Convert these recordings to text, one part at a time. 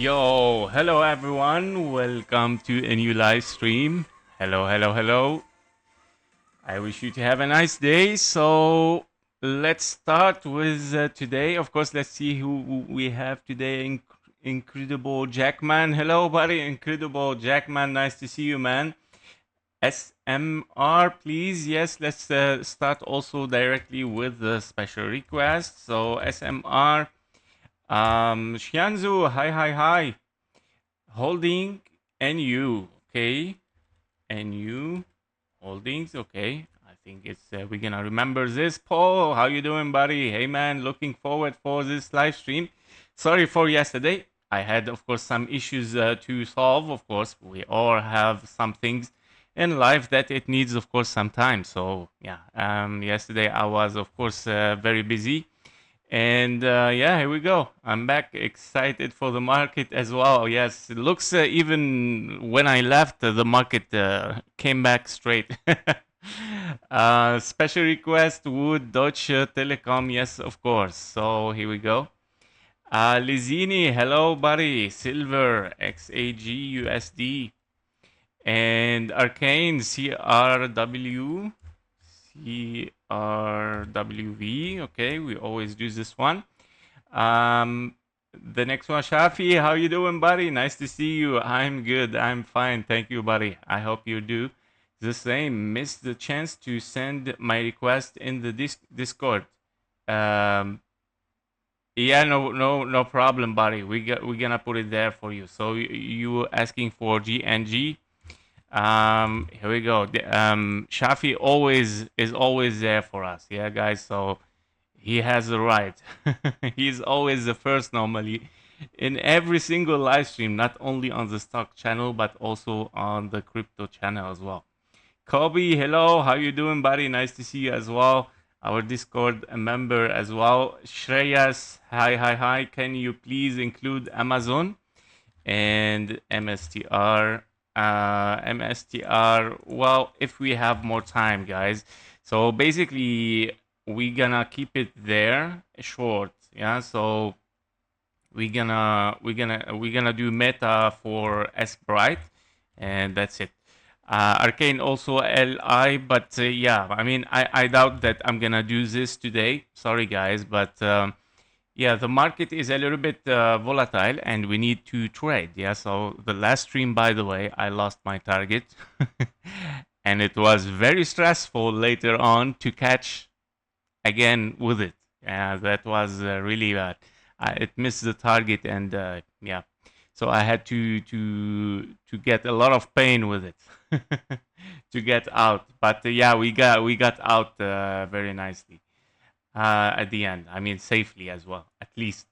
Yo, hello everyone. Welcome to a new live stream. Hello, hello, hello. I wish you to have a nice day. So let's start with today. Of course, let's see who we have today. Incredible Jackman. Hello, buddy. Incredible Jackman. Nice to see you, man. SMR, please. Yes, let's start also directly with the special request. So SMR. Xianzu, hi. Holding NU, okay. NU holdings, okay. I think it's we're gonna remember this. Paul, how you doing, buddy? Hey, man, looking forward for this live stream. Sorry for yesterday. I had, of course, some issues to solve. Of course, we all have some things in life that it needs, of course, some time. So yeah, yesterday I was, of course, very busy. And yeah, here we go. I'm back, excited for the market as well. Yes, it looks even when I left, the market came back straight. Special request would Deutsche Telekom, yes, of course. So here we go. Lizini, hello, buddy. Silver, XAGUSD. And Arcane, CRW. CRWV, okay, we always do this one. The next one, Shafi, how you doing, buddy? Nice to see you. I'm good, I'm fine, thank you, buddy. I hope you do the same. Missed the chance to send my request in the Discord. Yeah, no problem, buddy. We're gonna put it there for you. So you asking for GNG? Here we go. Shafi is always there for us, yeah, guys. So he has the right. He's always the first normally in every single live stream, not only on the stock channel but also on the crypto channel as well. Kobe, hello, how you doing, buddy? Nice to see you as well. Our Discord member as well. Shreyas, hi. Can you please include Amazon and MSTR? MSTR, well, if we have more time, guys. So basically we're gonna keep it there short, yeah. So we're gonna do meta for S Bright, and that's it. Arcane also LI, but yeah, I mean, I doubt that I'm gonna do this today. Sorry, guys, but yeah, the market is a little bit volatile and we need to trade. Yeah, so the last stream, by the way, I lost my target and it was very stressful later on to catch again with it. Yeah, that was really bad. It missed the target and yeah, so I had to get a lot of pain with it to get out. But yeah, we got out very nicely. At the end. I mean, safely as well, at least.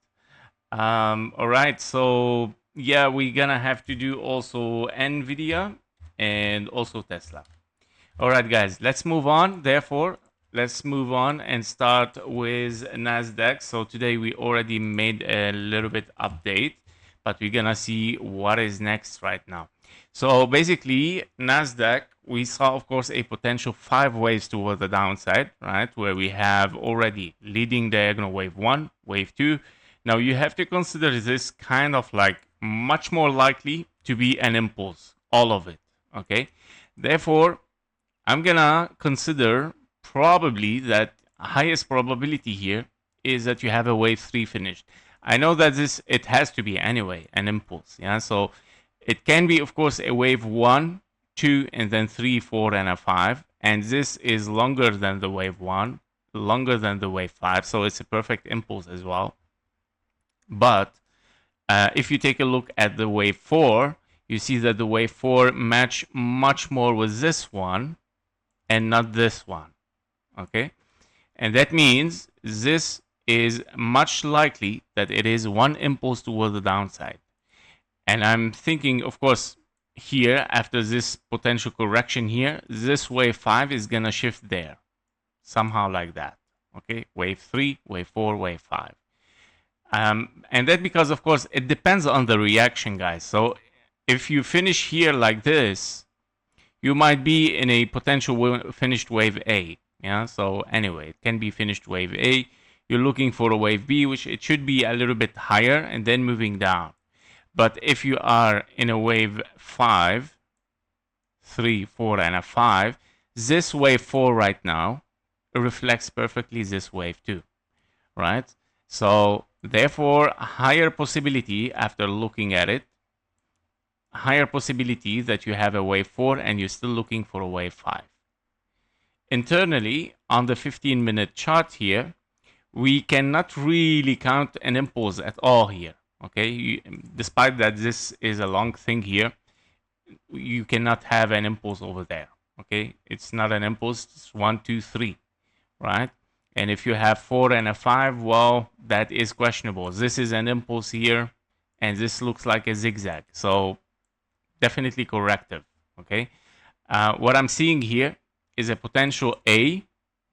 All right, so yeah, we're gonna have to do also Nvidia and also Tesla. All right, guys, let's move on. Therefore, let's move on and start with NASDAQ. So today we already made a little bit update, but we're gonna see what is next right now. So basically, NASDAQ, we saw, of course, a potential 5 waves toward the downside, right? Where we have already leading diagonal wave 1, wave 2. Now you have to consider this kind of like much more likely to be an impulse, all of it, okay? Therefore, I'm gonna consider probably that highest probability here is that you have a wave 3 finished. I know that it has to be anyway, an impulse, yeah? So it can be, of course, a wave 1, 2, and then 3, 4, and a 5. And this is longer than the wave 1, longer than the wave 5. So it's a perfect impulse as well. But if you take a look at the wave 4, you see that the wave 4 match much more with this one and not this one. Okay? And that means this is much likely that it is one impulse toward the downside. And I'm thinking, of course, here, after this potential correction here, this wave 5 is going to shift there. Somehow like that. Okay? Wave 3, wave 4, wave 5. And that because, of course, it depends on the reaction, guys. So if you finish here like this, you might be in a potential finished wave A. Yeah? So anyway, it can be finished wave A. You're looking for a wave B, which it should be a little bit higher and then moving down. But if you are in a wave 5, 3, 4, and a 5, this wave 4 right now reflects perfectly this wave 2, right? So therefore, higher possibility after looking at it, higher possibility that you have a wave 4 and you're still looking for a wave 5. Internally, on the 15-minute chart here, we cannot really count an impulse at all here. Okay, despite that this is a long thing here, you cannot have an impulse over there. Okay, it's not an impulse, it's 1, 2, 3, right? And if you have 4 and a 5, well, that is questionable. This is an impulse here, and this looks like a zigzag. So definitely corrective. Okay, what I'm seeing here is a potential A.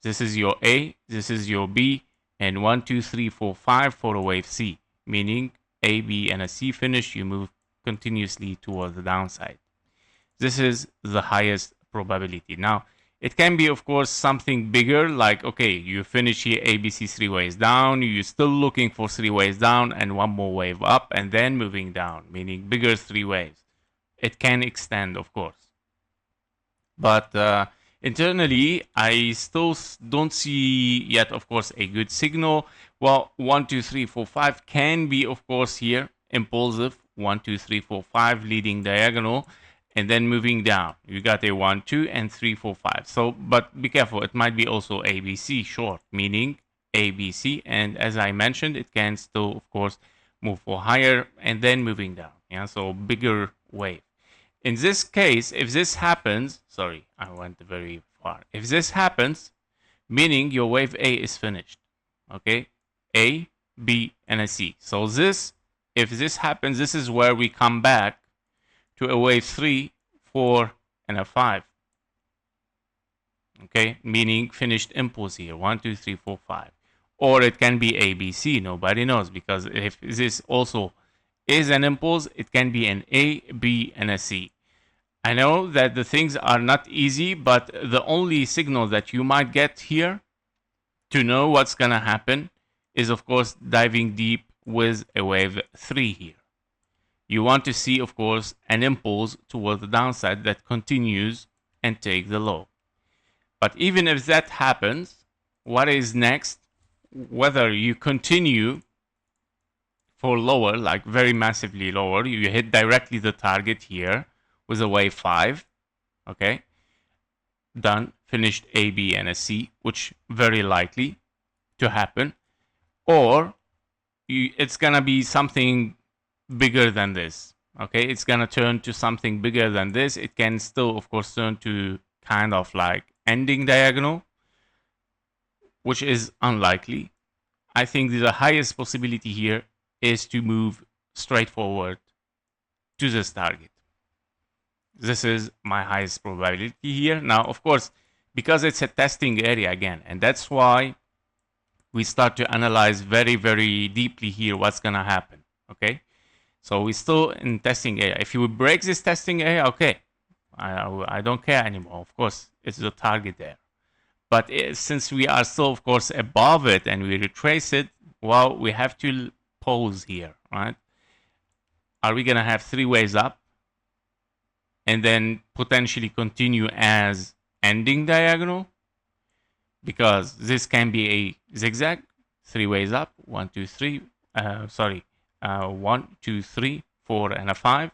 This is your A, this is your B, and 1, 2, 3, 4, 5 for a wave C, meaning A, B, and a C finish, you move continuously towards the downside. This is the highest probability. Now, it can be, of course, something bigger, like, okay, you finish here ABC 3 waves down, you're still looking for 3 waves down and one more wave up, and then moving down, meaning bigger 3 waves. It can extend, of course. But internally, I still don't see yet, of course, a good signal. Well, 1, 2, 3, 4, 5 can be, of course, here impulsive. 1, 2, 3, 4, 5 leading diagonal, and then moving down. You got a 1, 2, and 3, 4, 5. So, but be careful. It might be also ABC short, meaning ABC. And as I mentioned, it can still, of course, move for higher and then moving down. Yeah, so bigger wave. In this case, if this happens, sorry, I went very far. If this happens, meaning your wave A is finished. Okay, A, B, and a C. So this, if this happens, this is where we come back to a wave 3, 4, and a 5. Okay, meaning finished impulse here, 1, 2, 3, 4, 5. Or it can be A, B, C. Nobody knows, because if this also is an impulse, it can be an A, B, and a C. I know that the things are not easy, but the only signal that you might get here to know what's going to happen is, of course, diving deep with a wave 3 here. You want to see, of course, an impulse toward the downside that continues and take the low. But even if that happens, what is next? Whether you continue for lower, like very massively lower, you hit directly the target here with a wave 5, okay, done, finished A, B, and a C, which very likely to happen, or it's gonna be something bigger than this, okay, it's gonna turn to something bigger than this. It can still, of course, turn to kind of like ending diagonal, which is unlikely. I think the highest possibility here is to move straight forward to this target. This is my highest probability here. Now, of course, because it's a testing area again, and that's why we start to analyze very, very deeply here what's going to happen, okay? So we're still in testing area. If you break this testing area, okay, I don't care anymore. Of course, it's the target there. But since we are still, of course, above it and we retrace it, well, we have to pause here, right? Are we going to have 3 waves up and then potentially continue as ending diagonal? Because this can be a zigzag, 3 waves up, 1, 2, 3, 1, 2, 3, 4, and a 5.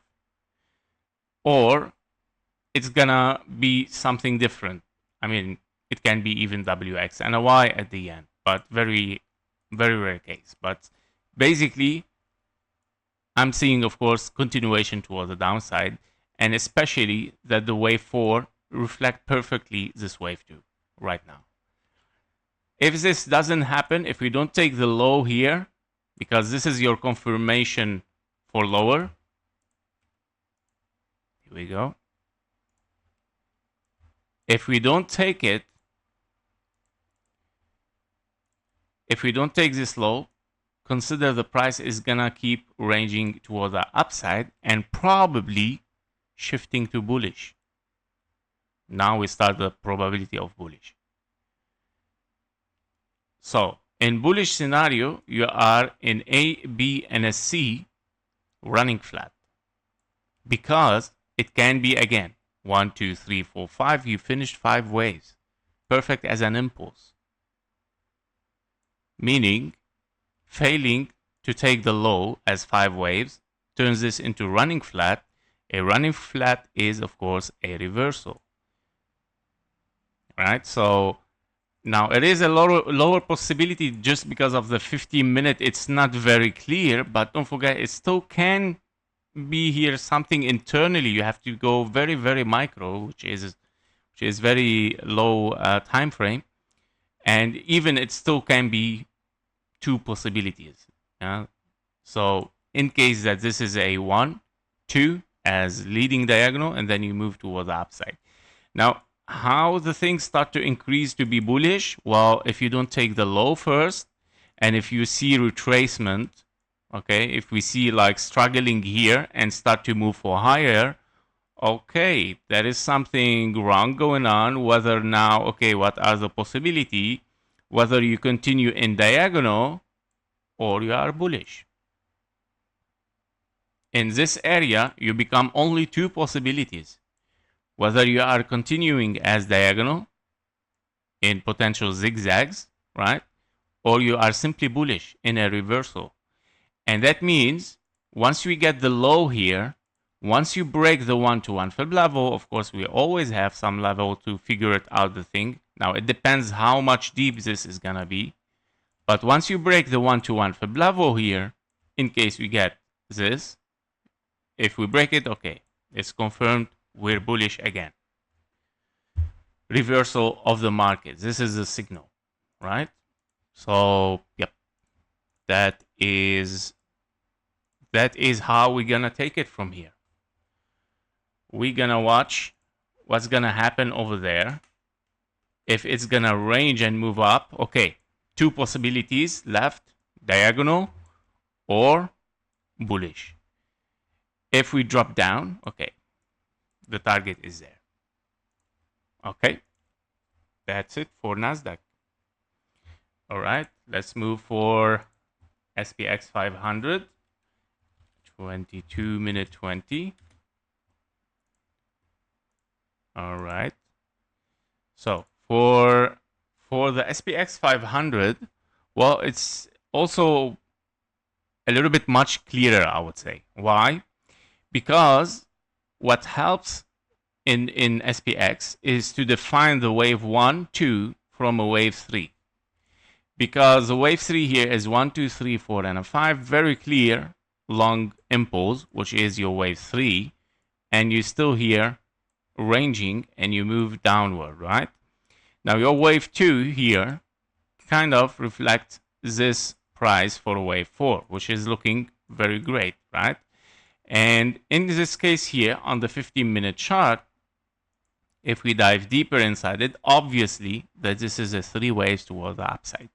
Or it's gonna be something different. I mean, it can be even WX and a Y at the end, but very, very rare case. But basically, I'm seeing, of course, continuation toward the downside, and especially that the wave 4 reflect perfectly this wave 2 right now. If this doesn't happen, if we don't take the low here, because this is your confirmation for lower, here we go. If we don't take it, if we don't take this low, consider the price is gonna keep ranging toward the upside and probably shifting to bullish. Now we start the probability of bullish. So in bullish scenario, you are in A, B, and a C, running flat, because it can be again 1, 2, 3, 4, 5. You finished 5 waves, perfect as an impulse, meaning failing to take the low as 5 waves turns this into running flat. A running flat is, of course, a reversal, right? So now it is a lower possibility just because of the 15-minute. It's not very clear, but don't forget it still can be here something internally. You have to go very, very micro, which is very low time frame, and even it still can be 2 possibilities. Yeah? So in case that this is a 1, 2 as leading diagonal, and then you move toward the upside. Now, how the things start to increase to be bullish? Well, if you don't take the low first, and if you see retracement, okay, if we see like struggling here and start to move for higher, okay, there is something wrong going on. Whether now, okay, what are the possibility? Whether you continue in diagonal or you are bullish. In this area, you become only 2 possibilities. Whether you are continuing as diagonal in potential zigzags, right? Or you are simply bullish in a reversal. And that means once we get the low here, once you break the 1-to-1 fib level, of course, we always have some level to figure it out the thing. Now, it depends how much deep this is going to be. But once you break the 1-to-1 fib level here, in case we get this, if we break it, okay, it's confirmed we're bullish again. Reversal of the market. This is the signal, right? So, yep, that is how we're gonna take it from here. We're gonna watch what's gonna happen over there. If it's gonna range and move up, okay, 2 possibilities left: diagonal or bullish. If we drop down, okay, the target is there. Okay, that's it for NASDAQ. All right, let's move for SPX 500, 22-minute 20. All right. So for the SPX 500, well, it's also a little bit much clearer, I would say. Why? Because what helps in SPX is to define the wave 1, 2 from a wave 3. Because the wave 3 here is 1, 2, 3, 4, and a 5. Very clear long impulse, which is your wave 3. And you still here ranging and you move downward, right? Now your wave 2 here kind of reflects this price for wave 4, which is looking very great, right? And in this case here on the 15-minute chart, if we dive deeper inside it, obviously that this is a 3 waves toward the upside.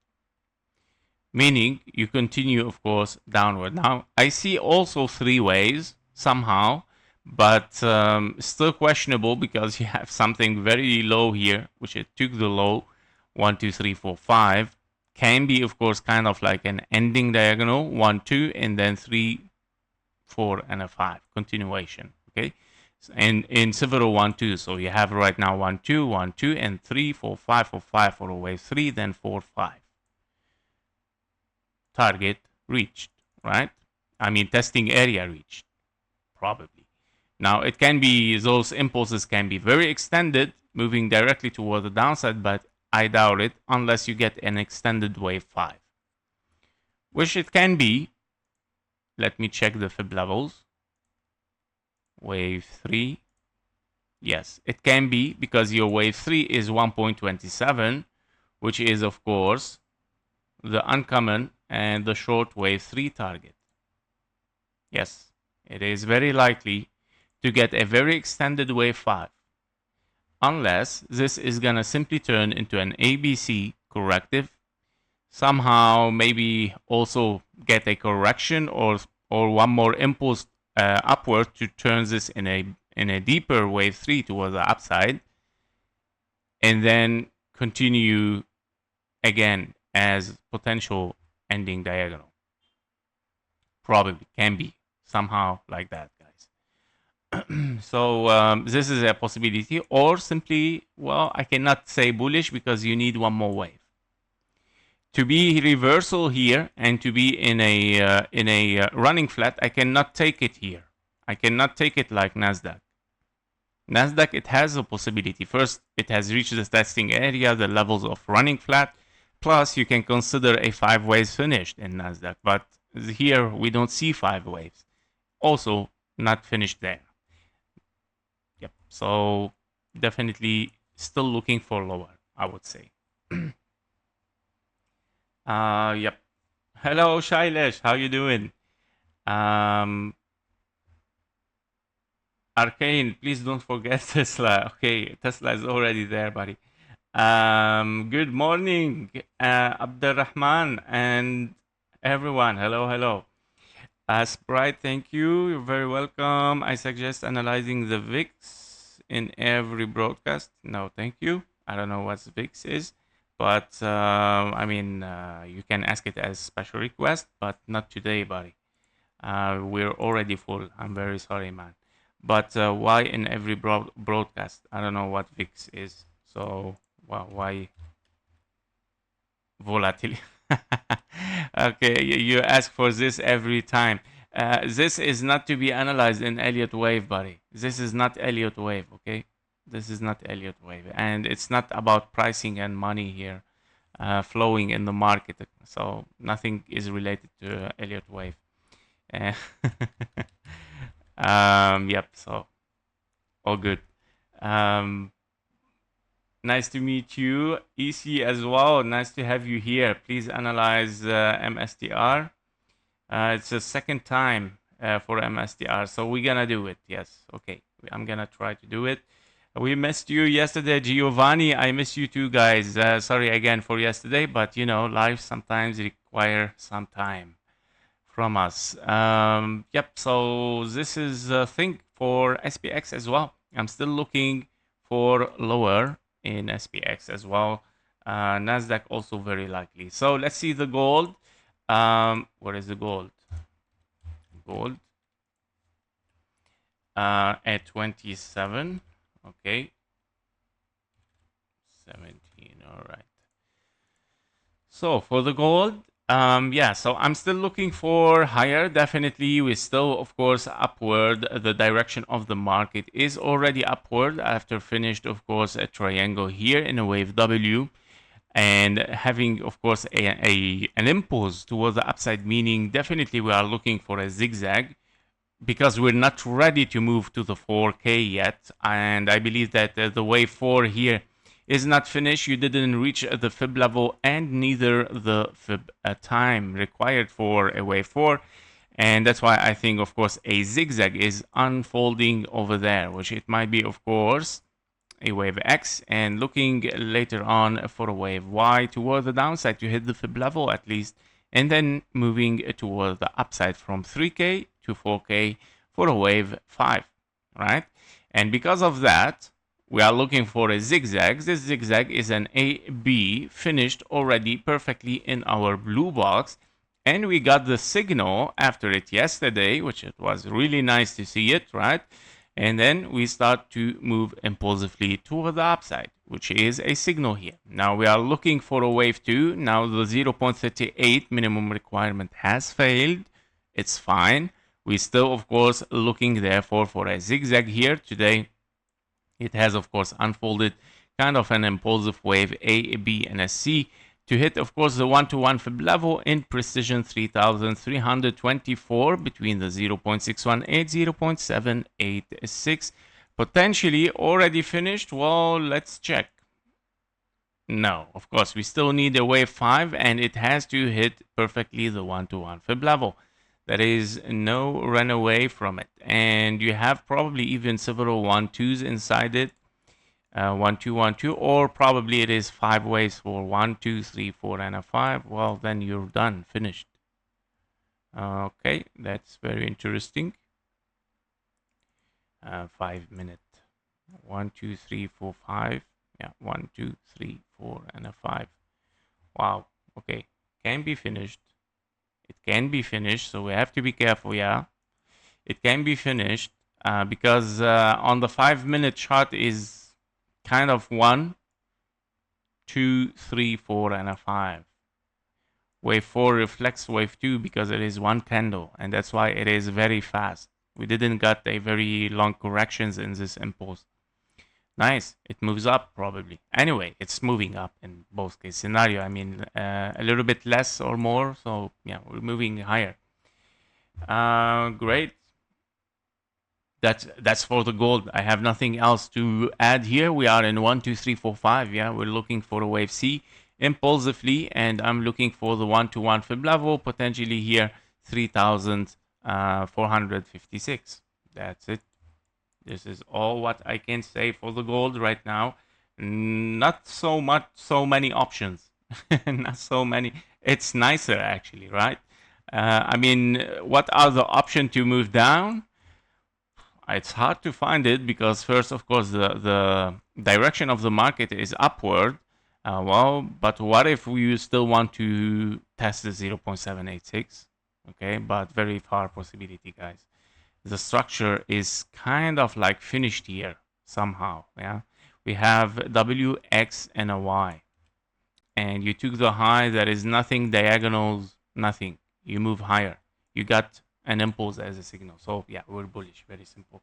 Meaning you continue, of course, downward. Now, I see also 3 waves somehow, but still questionable because you have something very low here, which it took the low 1, 2, 3, 4, 5. Can be, of course, kind of like an ending diagonal 1, 2, and then 3, 4, and a 5 continuation. Okay, and in several 1, 2. So you have right now 1, 2, 1, 2, and 3, 4, 5, 4, 5 for a wave 3, then 4, 5. Target reached, right? I mean, testing area reached, probably. Now, it can be, those impulses can be very extended, moving directly toward the downside, but I doubt it unless you get an extended wave 5. Which it can be. Let me check the fib levels. Wave 3. Yes, it can be because your wave 3 is 1.27, which is, of course, the uncommon and the short wave 3 target. Yes, it is very likely to get a very extended wave 5. Unless this is going to simply turn into an ABC corrective. Somehow maybe also get a correction or one more impulse upward to turn this in a deeper wave 3 towards the upside. And then continue again as potential ending diagonal. Probably can be somehow like that, guys. So this is a possibility, or simply, well, I cannot say bullish because you need one more wave to be reversal here and to be in a running flat. I cannot take it here. I cannot take it like NASDAQ. NASDAQ, it has a possibility. First, it has reached the testing area, the levels of running flat. Plus, you can consider a 5 waves finished in NASDAQ. But here, we don't see 5 waves. Also, not finished there. Yep. So, definitely still looking for lower, I would say. Yep. Hello, Shailesh. How you doing? Arcane, please don't forget Tesla. Okay, Tesla is already there, buddy. Good morning, Abdurrahman and everyone. Hello, hello. Sprite, thank you. You're very welcome. I suggest analyzing the VIX in every broadcast. No, thank you. I don't know what VIX is, but I mean, you can ask it as special request, but not today, buddy. We're already full. I'm very sorry, man. But why in every broadcast? I don't know what VIX is. So why volatility? Okay, you ask for this every time. This is not to be analyzed in Elliott wave, buddy. This is not Elliott wave, okay? This is not Elliott wave, and it's not about pricing and money here flowing in the market. So nothing is related to Elliott wave. Yep. So all good. Nice to meet you, EC, as well. Nice to have you here. Please analyze MSTR. It's the second time for MSTR, so we're gonna do it. Yes, okay. I'm gonna try to do it. We missed you yesterday, Giovanni. I miss you too, guys. Sorry again for yesterday, but you know, life sometimes require some time from us. Yep, so this is a thing for SPX as well. I'm still looking for lower in SPX as well. NASDAQ also very likely. So let's see the gold. Where is the gold? Gold at 27. Okay. 17. All right. So for the gold, yeah, so I'm still looking for higher. Definitely, we're still, of course, upward. The direction of the market is already upward after finished, of course, a triangle here in a wave W, and having, of course, an impulse towards the upside, meaning definitely we are looking for a zigzag because we're not ready to move to the 4K yet. And I believe that the wave 4 here is not finished. You didn't reach the fib level and neither the fib time required for a wave 4. And that's why I think, of course, a zigzag is unfolding over there, which it might be, of course, a wave X, and looking later on for a wave Y toward the downside to hit the fib level at least, and then moving toward the upside from 3K to 4K for a wave 5, right? And because of that, we are looking for a zigzag. This zigzag is an AB finished already perfectly in our blue box. And we got the signal after it yesterday, which it was really nice to see it, right? And then we start to move impulsively toward the upside, which is a signal here. Now we are looking for a wave 2. Now the 0.38 minimum requirement has failed. It's fine. We still, of course, looking therefore for a zigzag here today. It has, of course, unfolded kind of an impulsive wave A, B, and a C to hit, of course, the 1-to-1 fib level in precision 3,324 between the 0.618, 0.786. Potentially already finished. Well, let's check. No, of course, we still need a wave 5, and it has to hit perfectly the 1-to-1 fib level. There is no runaway from it. And you have probably even several 1-2s inside it. 1, 2, 1, 2, or probably it is 5 waves for 1, 2, 3, 4, and a 5. Well, then you're done, finished. Okay, that's very interesting. 5 minute. 1, 2, 3, 4, 5. Yeah, 1, 2, 3, 4, and a 5. Wow. Okay, can be finished. It can be finished, so we have to be careful, yeah. It can be finished because on the 5-minute chart is kind of 1, 2, 3, 4, and a 5. Wave 4 reflects wave 2 because it is one candle, and that's why it is very fast. We didn't get a very long corrections in this impulse. Nice. It moves up probably. Anyway, it's moving up in both case scenario. I mean, a little bit less or more. So yeah, we're moving higher. Great. That's for the gold. I have nothing else to add here. We are in 1, 2, 3, 4, 5. Yeah, we're looking for a wave C impulsively, and I'm looking for the 1-to-1 fib level potentially here 3,456. That's it. This is all what I can say for the gold right now. Not so many options. Not so many. It's nicer actually, right? I mean, what are the options to move down? It's hard to find it because first, of course, the direction of the market is upward. Well, but what if we still want to test the 0.786? Okay, but very far possibility, guys. The structure is kind of like finished here somehow. Yeah, we have W, X, and a Y, and you took the high. There is nothing diagonals, nothing. You move higher. You got an impulse as a signal. So yeah, we're bullish. Very simple.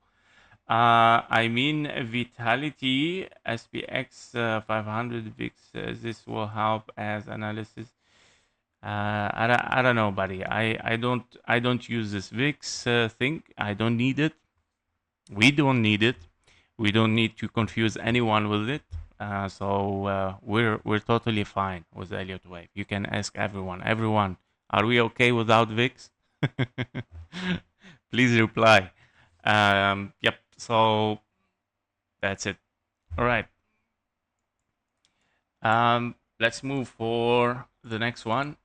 I mean, Vitality, SPX 500 VIX, this will help as analysis. I don't know, buddy. I don't use this VIX thing. I don't need it. We don't need it. We don't need to confuse anyone with it. So we're totally fine with Elliott Wave. You can ask everyone. Everyone, are we okay without VIX? Please reply. Yep. So that's it. All right. Let's move for the next one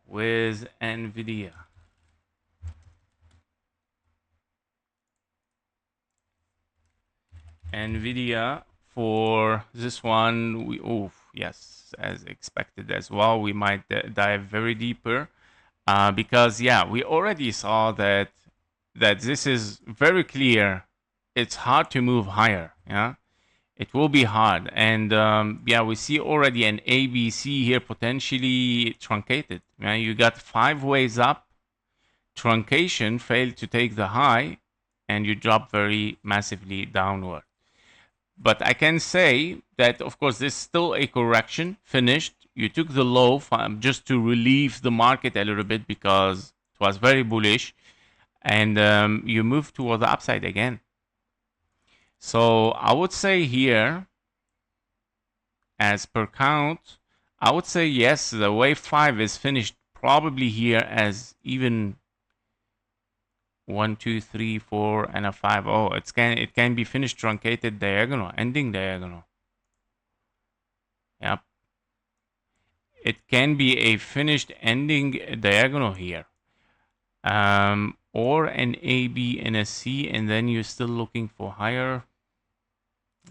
with Nvidia. Nvidia for this one, yes, as expected as well. We might dive very deeper because yeah, we already saw that this is very clear. It's hard to move higher. Yeah, it will be hard, and yeah, we see already an ABC here potentially truncated. Yeah, you got 5 ways up, truncation failed to take the high, and you drop very massively downward. But I can say that, of course, this is still a correction finished. You took the low just to relieve the market a little bit because it was very bullish, and you move toward the upside again. So I would say here, as per count, I would say yes, the wave 5 is finished probably here as even 1, 2, 3, 4, and a 5. Oh, it can be finished truncated diagonal, ending diagonal. Yep. It can be a finished ending diagonal here. Or an A, B, and a C, and then you're still looking for higher.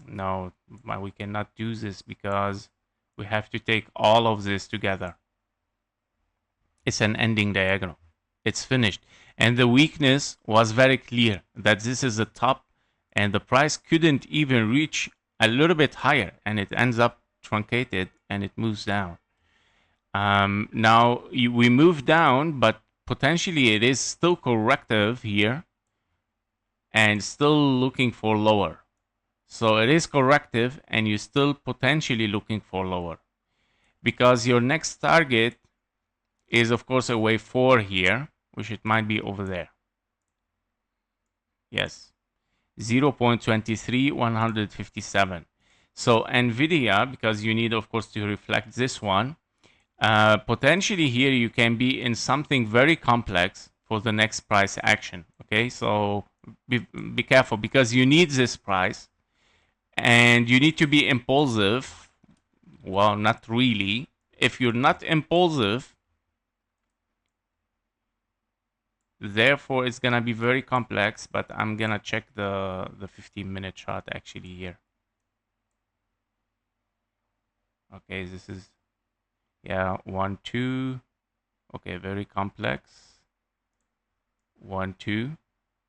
No, we cannot do this because we have to take all of this together. It's an ending diagonal. It's finished. And the weakness was very clear that this is the top and the price couldn't even reach a little bit higher and it ends up truncated and it moves down. Now we move down, but potentially it is still corrective here and still looking for lower. So it is corrective and you're still potentially looking for lower because your next target is of course a wave 4 here, which it might be over there. Yes, 0.23157. So Nvidia, because you need of course to reflect this one, potentially here you can be in something very complex for the next price action. Okay, so be careful because you need this price and you need to be impulsive. Well, not really. If you're not impulsive, therefore it's gonna be very complex, but I'm gonna check the 15-minute chart actually here. Okay, this is, yeah, 1, 2. Okay, very complex. 1, 2,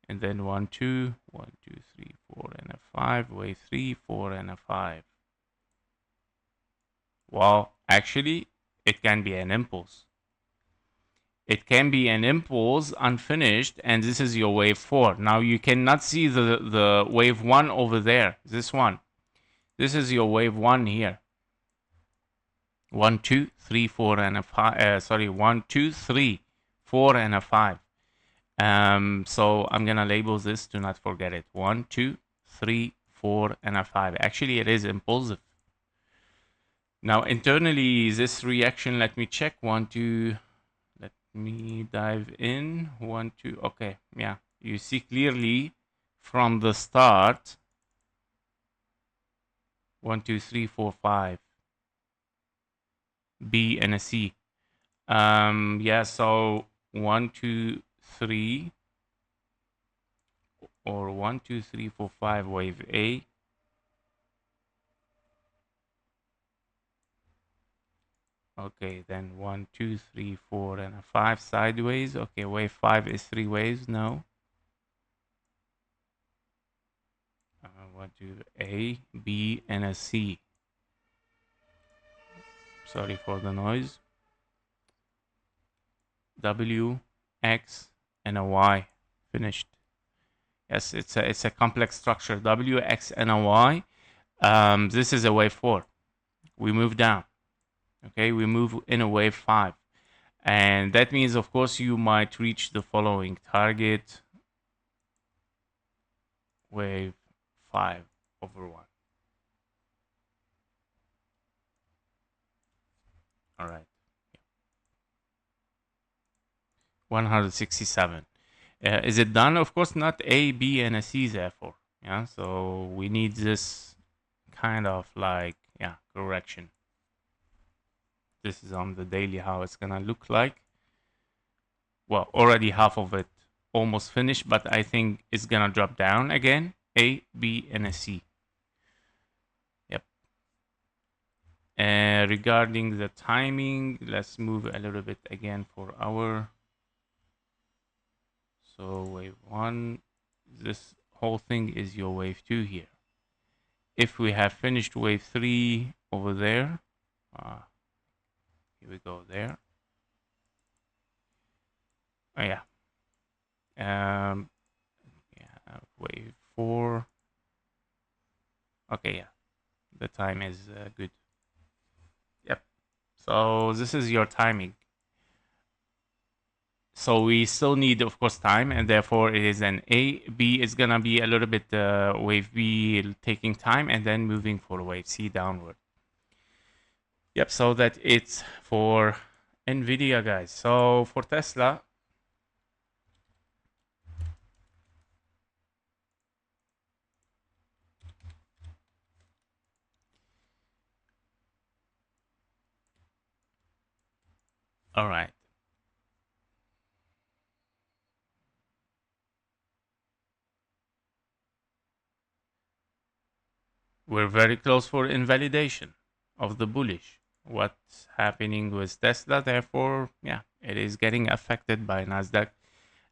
and then 1 2 1 2 3 4 and a 5, wave 3 4 and a 5. Well, actually it can be an impulse. It can be an impulse unfinished, and this is your wave 4. Now you cannot see the wave 1 over there, this one. This is your wave 1 here. 1 2 3 4 and a 5, sorry, 1 2 3 4 and a 5. So I'm gonna label this, do not forget it. 1 2 3 4 and a 5. Actually it is impulsive. Now internally this reaction, let me check. 1 2, let me dive in. 1 2, okay, yeah, you see clearly from the start 1 2 3 4 5 B and a C. Yeah, so 1 2 3 or 1 2 3 4 5 wave A. Okay, then 1 2 3 4 and a 5 sideways. Okay, wave 5 is 3 waves. No. 1 2 A, B and a C. Sorry for the noise. W, X and a Y. Finished. Yes, it's a complex structure. W, X and a Y. This is a wave 4. We move down. Okay, we move in a wave 5. And that means, of course, you might reach the following target. Wave 5 over 1. All right. 167. Is it done? Of course not. A, B, and a C, therefore. Yeah, so we need this kind of like, yeah, correction. This is on the daily how it's gonna look like. Well, already half of it almost finished, but I think it's gonna drop down again. A, B, and a C. Yep. Regarding the timing, let's move a little bit again for our. So wave 1, this whole thing is your wave 2 here. If we have finished wave 3 over there, here we go there. Oh yeah. Yeah, wave 4. Okay, yeah, the time is good. Yep. So this is your timing. So we still need, of course, time, and therefore it is an A. B is gonna be a little bit wave B taking time, and then moving for wave C downward. Yep. So that it's for Nvidia, guys. So for Tesla. All right. We're very close for invalidation of the bullish. What's happening with Tesla? Therefore, yeah, it is getting affected by NASDAQ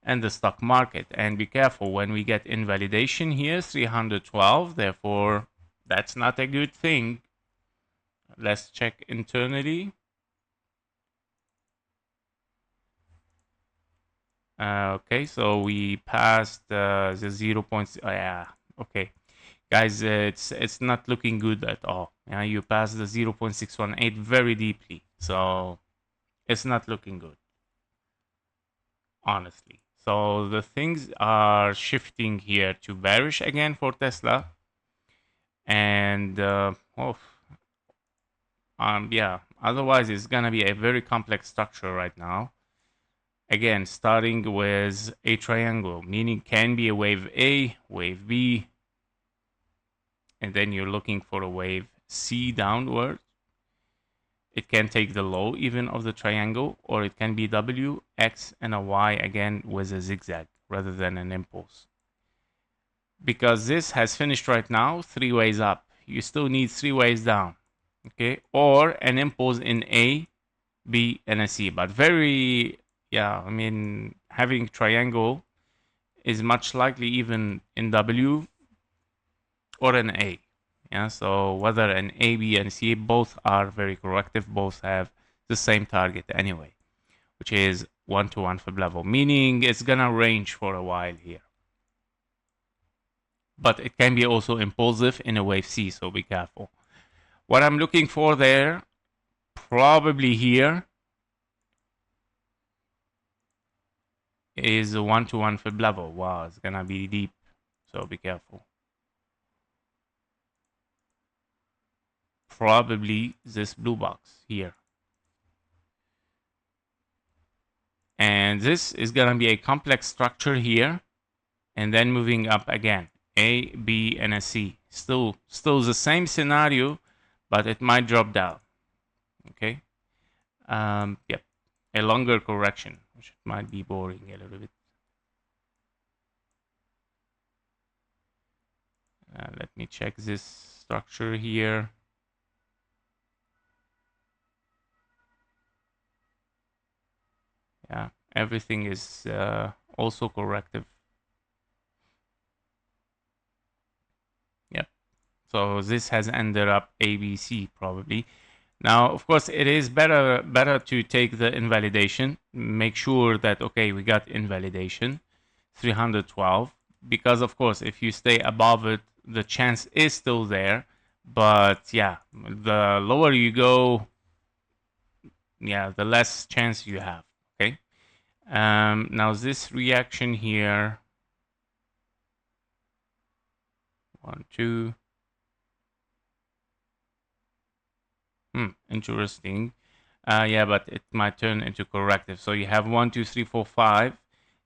and the stock market. And be careful when we get invalidation here, 312. Therefore, that's not a good thing. Let's check internally. Okay, so we passed the 0. Yeah, okay. Guys, it's not looking good at all. Yeah, you passed the 0.618 very deeply, so it's not looking good, honestly. So the things are shifting here to bearish again for Tesla, and yeah. Otherwise, it's gonna be a very complex structure right now. Again, starting with a triangle, meaning can be a wave A, wave B, and then you're looking for a wave C downward. It can take the low even of the triangle, or it can be W, X, and a Y again with a zigzag rather than an impulse. Because this has finished right now 3 ways up. You still need 3 ways down. Okay, or an impulse in A, B, and a C. But very, yeah, I mean, having triangle is much likely even in W or an A. Yeah, so whether an A, B, and C, both are very corrective, both have the same target anyway, which is 1-to-1 fib level, meaning it's gonna range for a while here. But it can be also impulsive in a wave C, so be careful. What I'm looking for there, probably here, is a 1-to-1 fib level. Wow, it's gonna be deep, so be careful. Probably this blue box here. And this is gonna be a complex structure here, and then moving up again. A, B, and a C. Still the same scenario, but it might drop down. Okay. Yep. A longer correction, which might be boring a little bit. Let me check this structure here. Yeah, everything is also corrective. Yep. So this has ended up ABC probably. Now, of course, it is better to take the invalidation. Make sure that, okay, we got invalidation, 312, because of course, if you stay above it, the chance is still there. But yeah, the lower you go, yeah, the less chance you have. Okay. Now this reaction here, 1, 2. Interesting. Yeah, but it might turn into corrective. So you have 1, 2, 3, 4, 5,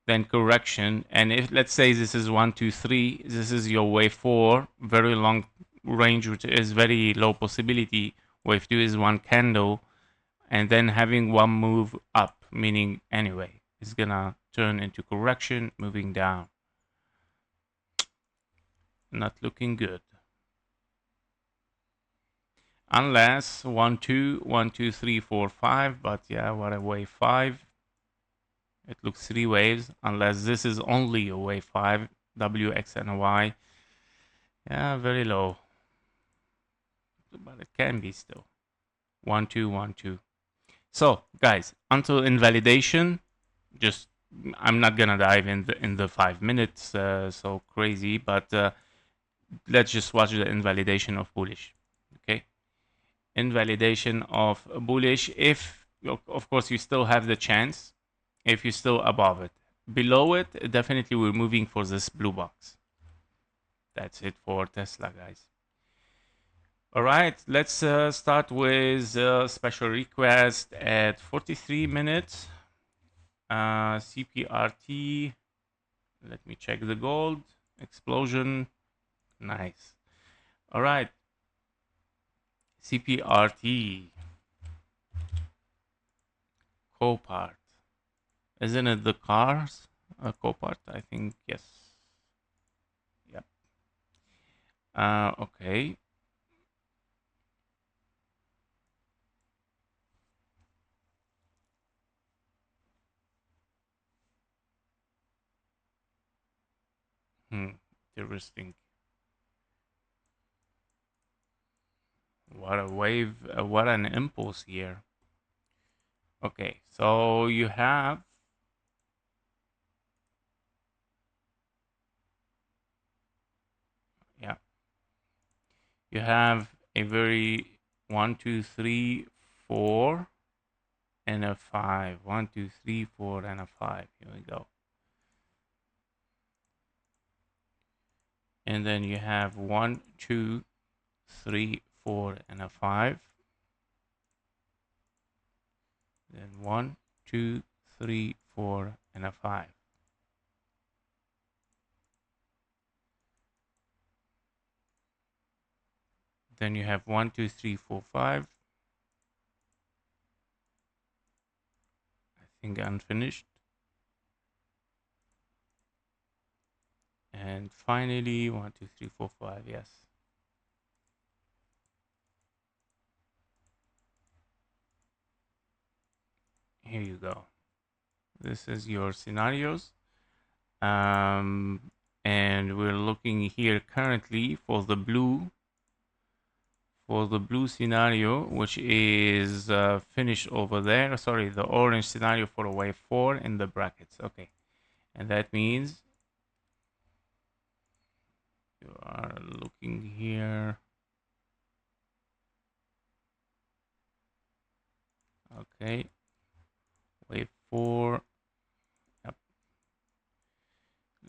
then correction. And if let's say this is 1, 2, 3, this is your wave 4, very long range, which is very low possibility. Wave 2 is one candle, and then having one move up, meaning anyway, it's gonna turn into correction, moving down. Not looking good. Unless 1, 2, 1, 2, 3, 4, 5, but yeah, what a wave 5. It looks 3 waves, unless this is only a wave 5, W, X, and Y. Yeah, very low. But it can be still. 1, 2, 1, 2. So, guys, until invalidation, just I'm not gonna dive in the 5 minutes, so crazy, but let's just watch the invalidation of bullish. Okay, invalidation of bullish. If of course you still have the chance, if you're still above it. Below it, definitely we're moving for this blue box. That's it for Tesla, guys. All right, let's start with special request at 43 minutes. CPRT. Let me check the gold. Explosion. Nice. All right. CPRT. Copart. Isn't it the cars? Copart, I think. Yes. Yep. Okay. Interesting. What a wave, what an impulse here. Okay, so you have you have a very 1, 2, 3, 4 and a 5. 1, 2, 3, 4 and a 5. Here we go. And then you have 1, 2, 3, 4 and a 5. Then 1, 2, 3, 4 and a 5. Then you have 1, 2, 3, 4, 5. I think unfinished. And finally 1, 2, 3, 4, 5. Yes. Here you go. This is your scenarios. And we're looking here currently for the blue scenario, which is finished over there. Sorry, the orange scenario for a wave 4 in the brackets. Okay, and that means you are looking here. Okay, wave 4. Yep.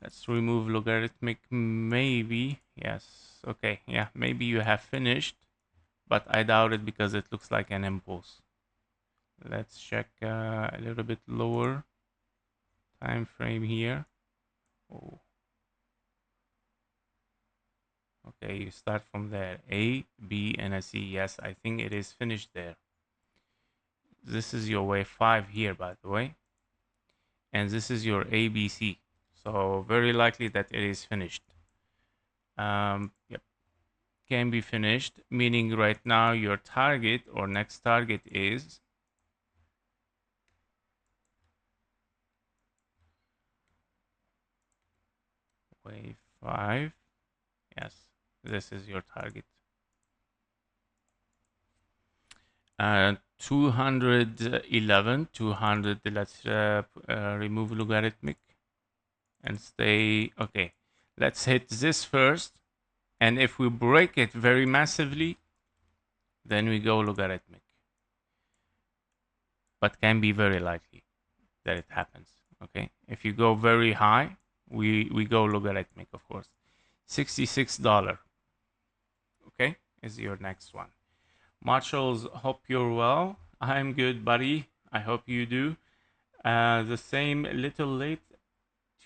Let's remove logarithmic. Maybe. Yes. Okay. Yeah. Maybe you have finished, but I doubt it because it looks like an impulse. Let's check a little bit lower time frame here. Oh. Okay, you start from there. A, B, and a C. Yes, I think it is finished there. This is your wave 5 here, by the way. And this is your ABC. So very likely that it is finished. Yep, can be finished, meaning right now your target or next target is wave 5. Yes, this is your target. 211, 200. Let's remove logarithmic and stay. Okay, let's hit this first. And if we break it very massively, then we go logarithmic. But can be very likely that it happens. Okay, if you go very high, we go logarithmic, of course. $66. Okay, is your next one. Marshalls, hope you're well. I'm good, buddy. I hope you do. The same, a little late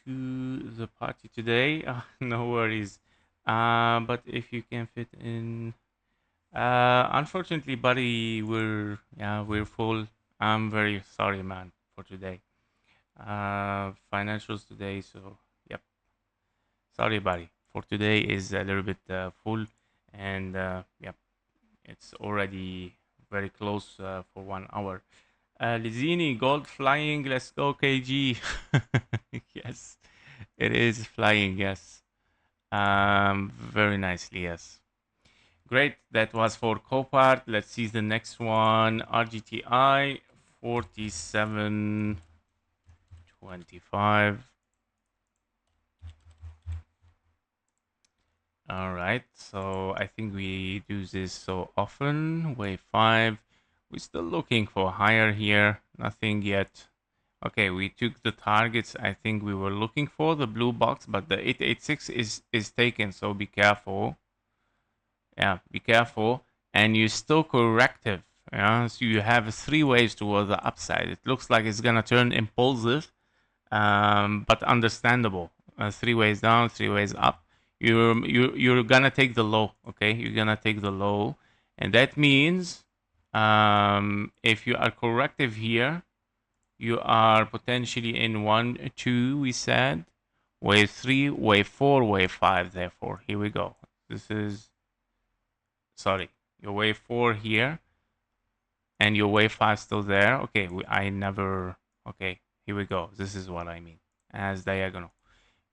to the party today. No worries. But if you can fit in, unfortunately, buddy, we're full. I'm very sorry, man, for today. Financials today, so yep. Sorry, buddy. For today is a little bit full, and yep, it's already very close for 1 hour. Lizini, gold flying. Let's go, KG. Yes, it is flying. Yes, very nicely. Yes, great. That was for Copart. Let's see the next one. RGTI 47.25. All right, so I think we do this so often. Wave 5. We're still looking for higher here. Nothing yet. Okay, we took the targets I think we were looking for, the blue box, but the 886 is taken, so be careful. Yeah, be careful. And you still corrective. Yeah, so you have 3 waves toward the upside. It looks like it's gonna turn impulsive, but understandable. 3 ways down, 3 ways up. You're gonna take the low. Okay, you're gonna take the low, and that means if you are corrective here, you are potentially in 1, 2. We said wave 3, wave 4, wave 5. Therefore, here we go. This is your wave 4 here, and your wave 5 still there. Okay, I never. Okay, here we go. This is what I mean as diagonal.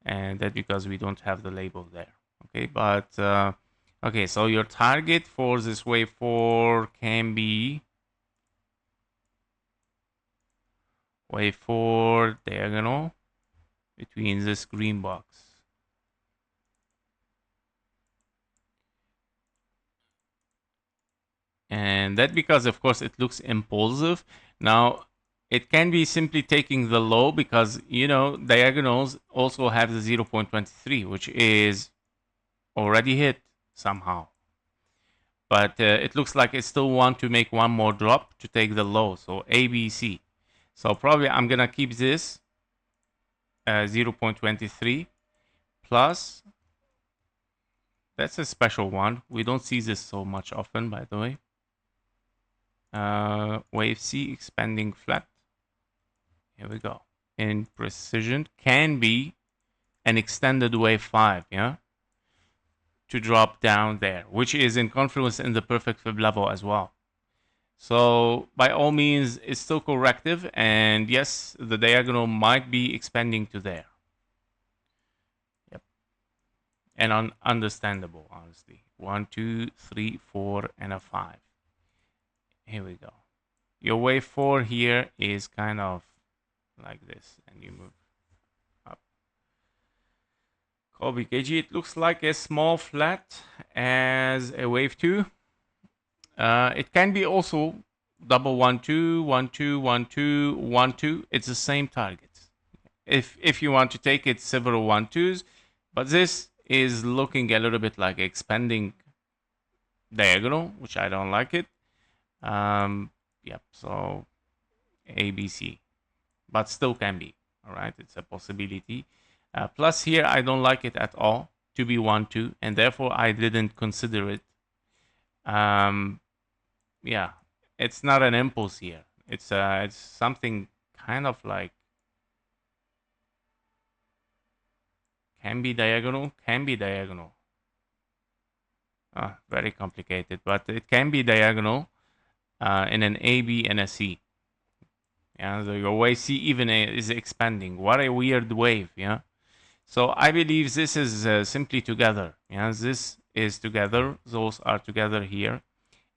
And that's because we don't have the label there. Okay, but okay, so your target for this wave 4 can be wave 4 diagonal between this green box. And that because, of course, it looks impulsive. Now, it can be simply taking the low because, diagonals also have the 0.23, which is already hit somehow. But it looks like it still want to make one more drop to take the low. So ABC. So probably I'm going to keep this 0.23 plus. That's a special one. We don't see this so much often, by the way. Wave C expanding flat. Here we go. In precision can be an extended wave 5, yeah? To drop down there, which is in confluence in the perfect fib level as well. So by all means, it's still corrective, and yes, the diagonal might be expanding to there. and understandable, honestly. 1, 2, 3, 4, and a 5. Here we go. Your wave 4 here is kind of like this, and you move up. Kobe KG, it looks like a small flat as a wave 2. It can be also double 1 2 1 2 1 2 1 2. It's the same target. If you want to take it several 1 2s, but this is looking a little bit like expanding diagonal, which I don't like it. Yep, so ABC, but still can be. All right, it's a possibility. Plus here, I don't like it at all to be 1 2, and therefore I didn't consider it. Yeah, it's not an impulse here. It's something kind of like can be diagonal, can be diagonal. Very complicated, but it can be diagonal in an A, B, and a C. Yeah, so your wave C even is expanding. What a weird wave, yeah. So I believe this is simply together. Yeah, this is together. Those are together here.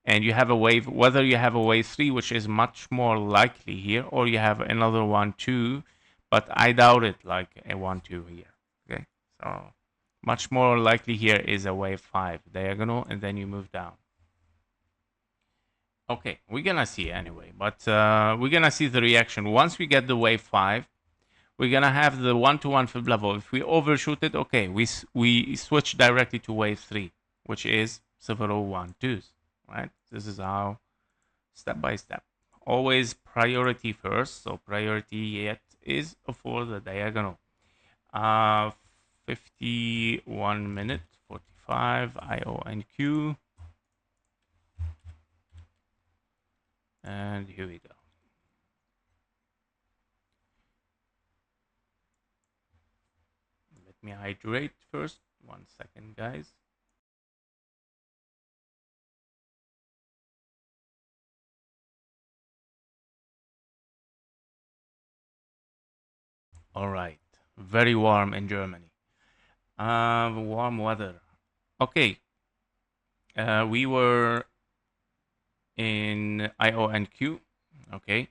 And you have a wave, whether you have a wave 3, which is much more likely here, or you have another 1 2, but I doubt it, like a 1 2 here. Okay, so much more likely here is a wave 5 diagonal, and then you move down. Okay, we're gonna see anyway, but we're gonna see the reaction once we get the wave 5. We're gonna have the 1-to-1 fib level. If we overshoot it, okay, we switch directly to wave 3, which is several 1 2s. Right? This is how, step by step. Always priority first. So priority yet is for the diagonal. 51 minutes, 45 IONQ. And here we go. Let me hydrate first. 1 second, guys. All right. Very warm in Germany. Warm weather. Okay. We were in IONQ. Okay.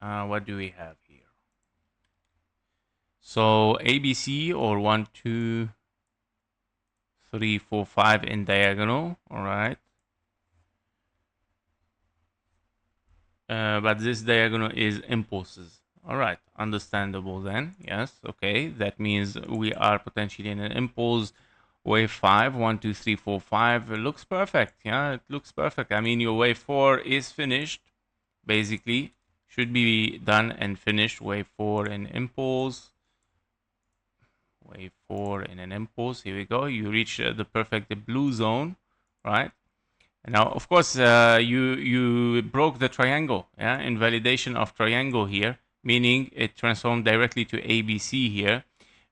What do we have here? So ABC or 1, 2, 3, 4, 5 in diagonal. All right. But this diagonal is impulses. All right, understandable then. Yes, okay. That means we are potentially in an impulse wave 5. 1, 2, 3, 4, 5. It looks perfect. Yeah, it looks perfect. I mean, your wave 4 is finished. Basically, should be done and finished. Wave 4 in impulse. Wave 4 in an impulse. Here we go. You reach the perfect blue zone, right? Now, of course, you broke the triangle, yeah, invalidation of triangle here, meaning it transformed directly to ABC here.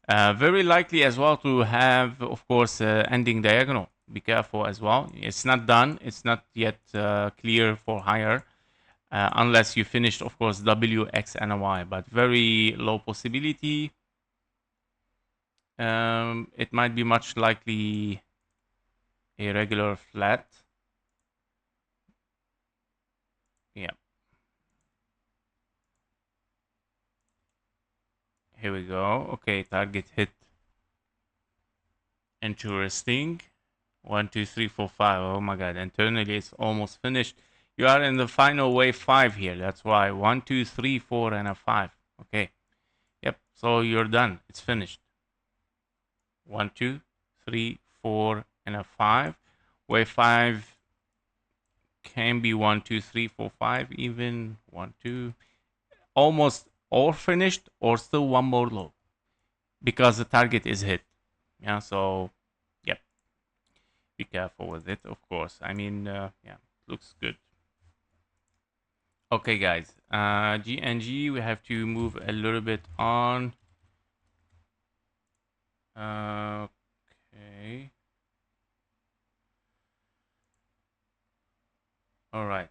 Very likely as well to have, of course, ending diagonal. Be careful as well. It's not done. It's not yet clear for higher, unless you finished, of course, W, X, and Y. But very low possibility. It might be much likely a regular flat. Yeah. Here we go. Okay, target hit. Interesting. 1, 2, 3, 4, 5. Oh my god, internally it's almost finished. You are in the final wave 5 here. That's why 1, 2, 3, 4, and a 5. Okay. Yep. So you're done. It's finished. 1, 2, 3, 4, and a 5. Wave 5 can be 1, 2, 3, 4, 5, even 1, 2. Almost all finished or still one more low because the target is hit. Yeah. So yep. Be careful with it, of course. I mean, yeah, looks good. Okay, guys. GNG, we have to move a little bit on. Okay. All right.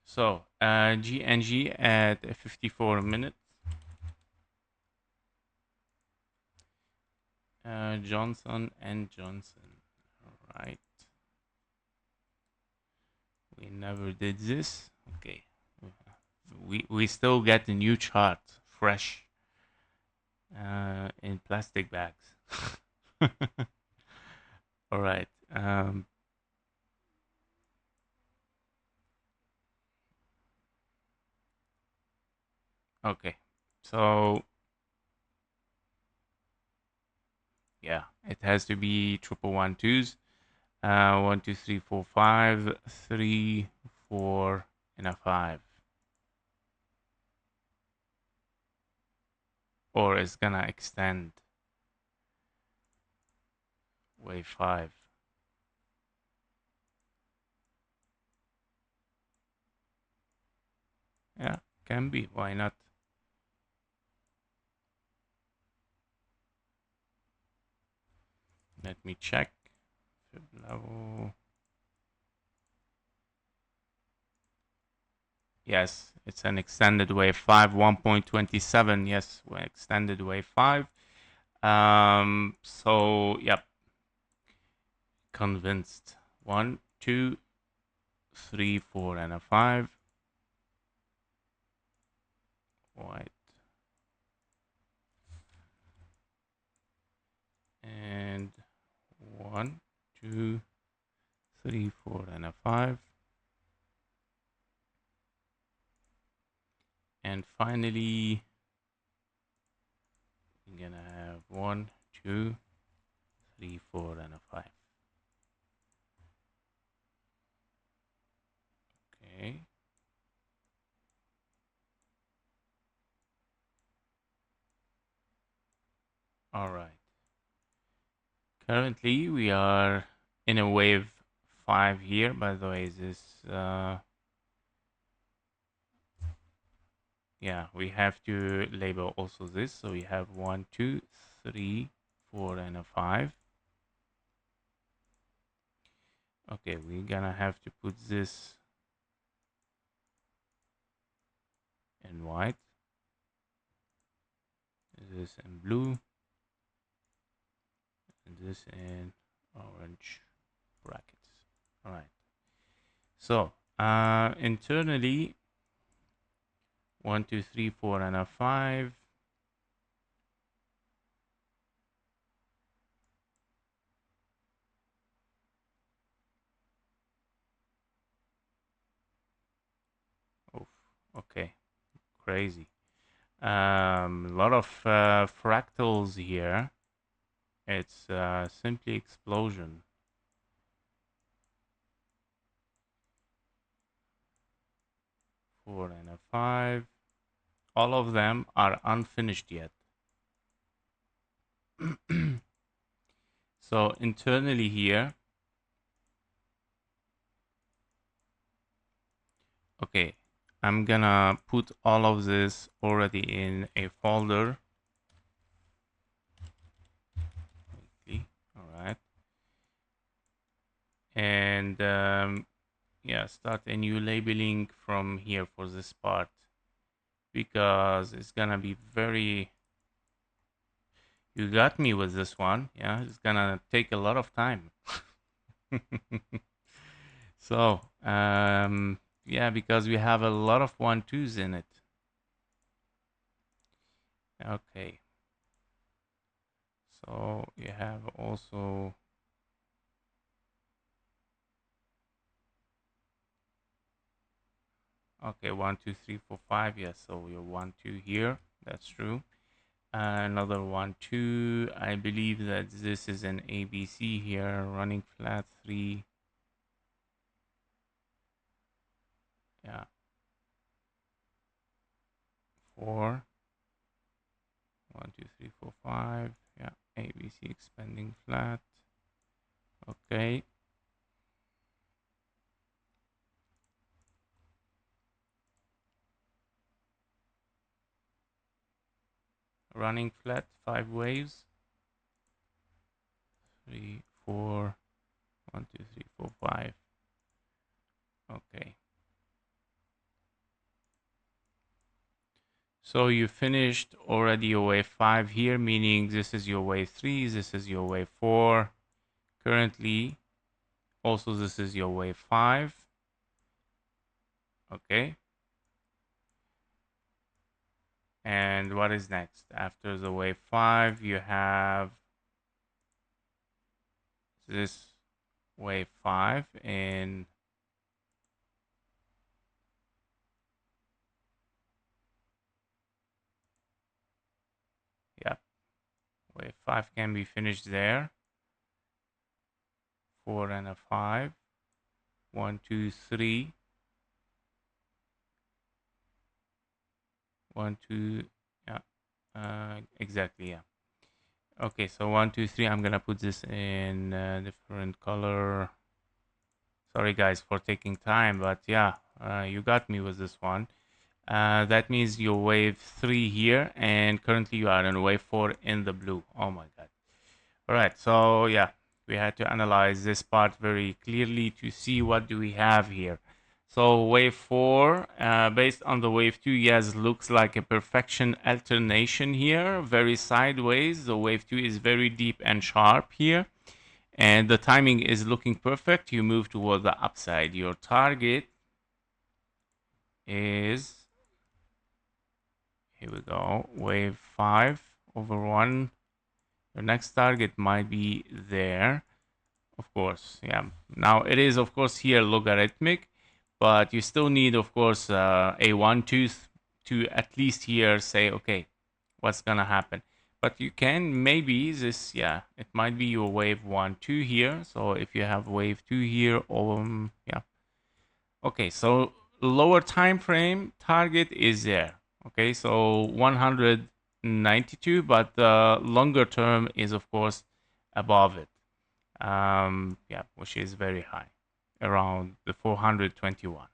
So, GNG at 54 minutes. Johnson and Johnson. All right. We never did this. Okay. We still get the new chart fresh in plastic bags. All right. Okay. So yeah, it has to be triple one twos. 1, 2, 3, 4, 5, 3, 4, and a 5. Or it's gonna extend wave 5. Yeah, can be. Why not? Let me check. Fib level. Yes, it's an extended wave 5, 1.27. Yes, extended wave 5. So, yep. Convinced. 1, 2, 3, 4, and a 5. White. And 1, 2, 3, 4, and a 5. And finally, we're gonna have 1, 2, 3, 4, and a 5. Okay. All right. Currently, we are in a wave 5 here. By the way, this yeah, we have to label also this. So we have 1, 2, 3, 4, and a 5. Okay, we're gonna have to put this in white, this in blue, and this in orange brackets. All right. So internally, 1, 2, 3, 4, and a 5. Oof, okay, crazy. A lot of fractals here. It's simply explosion. 4 and a 5. All of them are unfinished yet. So internally here, okay, I'm gonna put all of this already in a folder. Okay, all right. And yeah, start a new labeling from here for this part, because it's gonna be very, you got me with this one. Yeah, it's gonna take a lot of time. So yeah, because we have a lot of 1-2s in it. Okay, so you have also, okay, 1, 2, 3, 4, 5. Yes, so you're 1, 2 here. That's true. Another 1, 2. I believe that this is an ABC here, running flat 3. Yeah, 4. 1, 2, 3, 4, 5. Yeah, ABC expanding flat. Okay. Running flat 5 waves. 3, 4. 1, 2, 3, 4, 5. Okay. So you finished already your wave 5 here, meaning this is your wave 3, this is your wave 4. Currently, also this is your wave 5. Okay. And what is next? After the wave 5, you have this wave 5 in yeah, wave 5 can be finished there. 4 and a 5. 1, 2, 3. 1, 2, yeah, exactly, yeah. Okay, so 1, 2, 3. I'm gonna put this in a different color. Sorry guys for taking time, but yeah, you got me with this one. That means your wave 3 here, and currently you are in wave 4 in the blue. Oh my god. All right, so yeah, we had to analyze this part very clearly to see what do we have here. So wave 4, based on the wave 2, yes, looks like a perfection alternation here, very sideways. The wave 2 is very deep and sharp here, and the timing is looking perfect. You move toward the upside. Your target is, here we go, wave 5 over 1. Your next target might be there. Of course, yeah. Now it is, of course, here logarithmic, but you still need, of course, a 1 tooth to at least here say, okay, what's gonna happen. But you can maybe this, yeah, it might be your wave 1, 2 here. So if you have wave 2 here, yeah. Okay, so lower time frame target is there. Okay, so 192, but the longer term is, of course, above it. Yeah, which is very high, around the 421.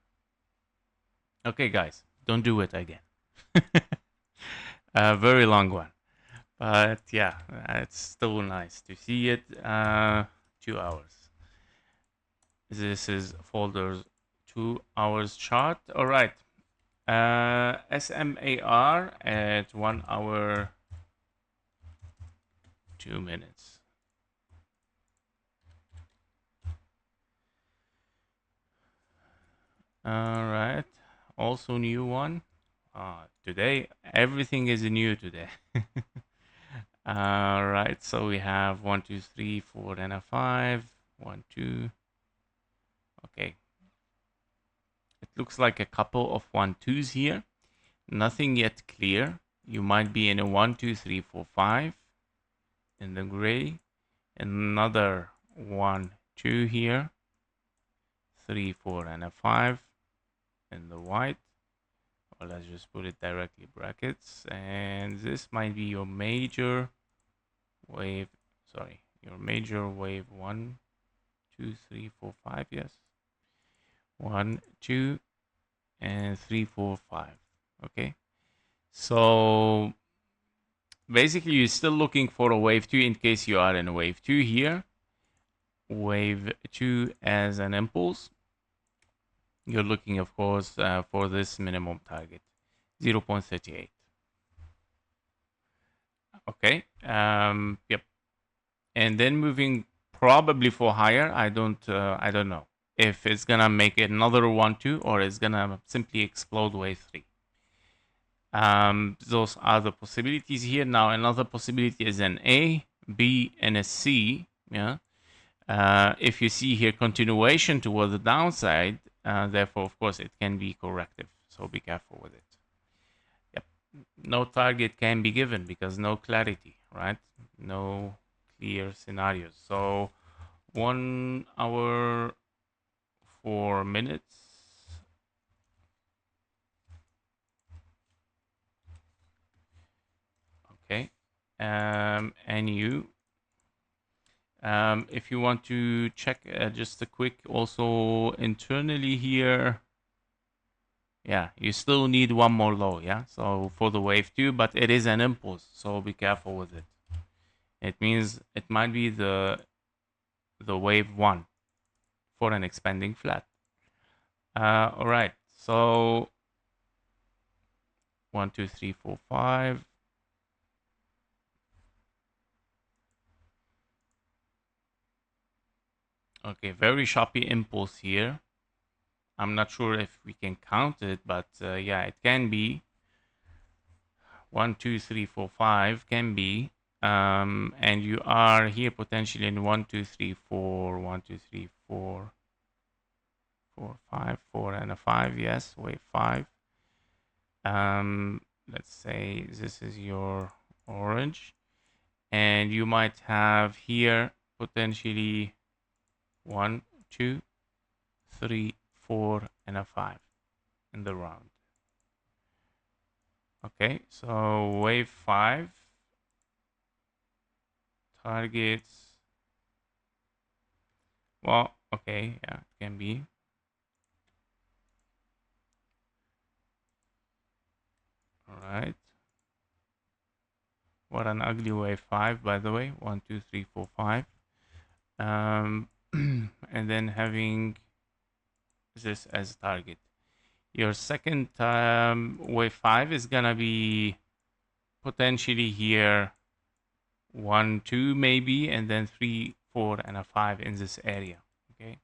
Okay, guys, don't do it again. A very long one, but yeah, it's still nice to see it. 2 hours. This is folders 2 hours chart. All right. SMAR at 1 hour 2 minutes. All right. Also new one. Today, everything is new today. All right. So we have 1, 2, 3, 4, and a 5. 1, 2. Okay. It looks like a couple of 1, 2s here. Nothing yet clear. You might be in a 1, 2, 3, 4, 5 in the gray. Another 1, 2 here. 3, 4, and a 5 in the white. Or let's just put it directly brackets. And this might be your major wave. Sorry, your major wave 1, 2, 3, 4, 5. Yes. 1, 2, and 3, 4, 5. Okay. So basically, you're still looking for a wave 2 in case you are in a wave 2 here. Wave 2 as an impulse. You're looking, of course, for this minimum target, 0.38. Okay. Yep. And then moving probably for higher. I don't know if it's gonna make another 1, 2, or it's gonna simply explode wave 3. Those are the possibilities here. Now another possibility is an A, B, and a C. Yeah. If you see here continuation toward the downside, therefore, of course, it can be corrective. So be careful with it. Yep. No target can be given because no clarity, right? No clear scenarios. So 1 hour 4 minutes. Okay. And you, if you want to check just a quick also internally here, yeah, you still need one more low, yeah? So for the wave 2, but it is an impulse, so be careful with it. It means it might be the wave 1 for an expanding flat. All right, so 1, 2, 3, 4, 5. Okay, very choppy impulse here. I'm not sure if we can count it, but yeah, it can be. 1, 2, 3, 4, 5 can be. And you are here potentially in 1, 2, 3, 4, 1, 2, 3, 4, 4, 5, 4 and a 5. Yes, wave 5. Let's say this is your orange, and you might have here potentially 1, 2, 3, 4 and a 5 in the round. Okay, so wave 5 targets. Well, okay, yeah, it can be. All right. What an ugly wave 5, by the way. 1, 2, 3, 4, 5. And then having this as target. Your second wave 5 is gonna be potentially here 1, 2 maybe, and then 3, 4 and a 5 in this area. Okay,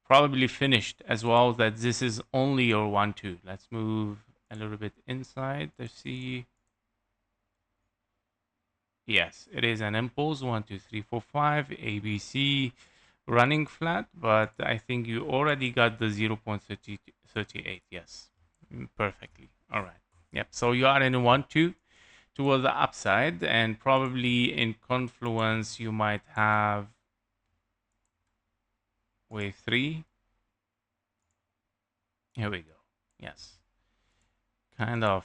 probably finished as well, that this is only your 1, 2. Let's move a little bit inside to see. Yes, it is an impulse. 1, 2, 3, 4, 5 ABC running flat, but I think you already got the 0.38. Yes, perfectly. All right. Yep. So you are in 1, 2 toward the upside, and probably in confluence you might have wave 3. Here we go. Yes. Kind of